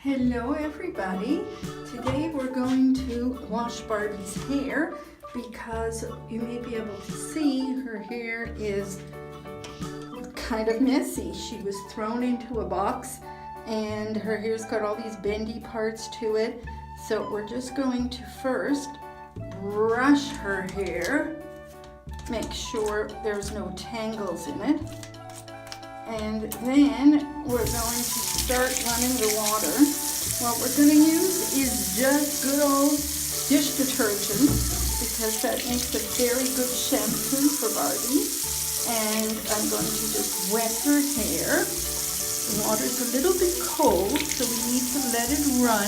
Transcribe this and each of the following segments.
Hello everybody. Today we're going to wash Barbie's hair because you may be able to see her hair is kind of messy. She was thrown into a box and her hair's got all these bendy parts to it. So we're just going to first brush her hair, make sure there's no tangles in it. And then we're going to start running the water. What we're going to use is just good old dish detergent because that makes a very good shampoo for Barbie. And I'm going to just wet her hair. The water's a little bit cold, so we need to let it run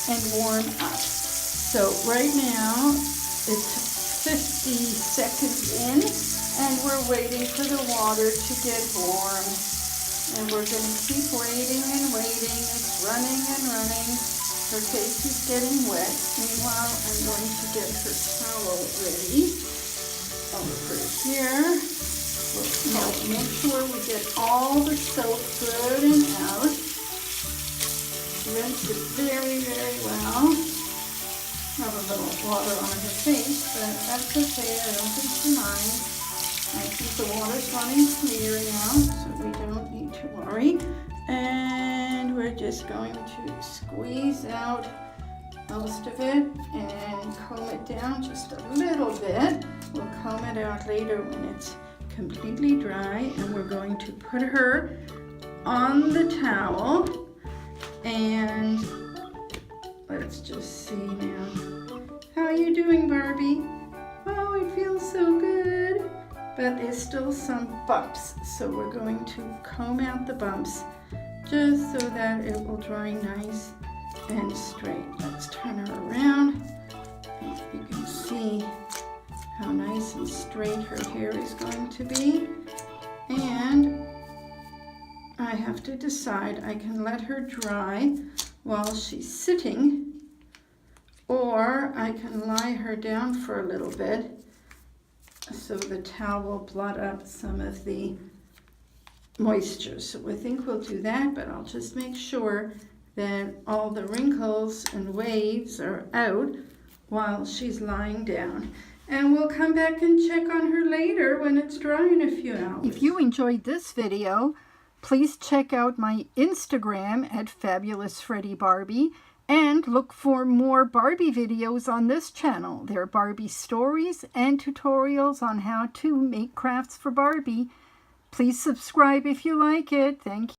and warm up. So right now it's 50 seconds in. And we're waiting for the water to get warm. And we're going to keep waiting and waiting. It's running and running. Her face is getting wet. Meanwhile, I'm going to get her towel ready over here. Now make sure we get all the soap good and out. Rinse it very, very well. Have a little water on her face, but that's okay. I don't think she minds. I think the water's running clear now, so we don't need to worry. And we're just going to squeeze out most of it and comb it down just a little bit. We'll comb it out later when it's completely dry. And we're going to put her on the towel. And let's just see now. How are you doing, Barbie? Oh, it feels so good. But there's still some bumps, so we're going to comb out the bumps just so that it will dry nice and straight. Let's turn her around, and you can see how nice and straight her hair is going to be. And I have to decide, I can let her dry while she's sitting, or I can lie her down for a little bit so the towel will blot up some of the moisture. So I think we'll do that, but I'll just make sure that all the wrinkles and waves are out while she's lying down. And we'll come back and check on her later when it's dry in a few hours. If you enjoyed this video, please check out my Instagram at Fabulous Freddy Barbie. And look for more Barbie videos on this channel. There are Barbie stories and tutorials on how to make crafts for Barbie. Please subscribe if you like it. Thank you.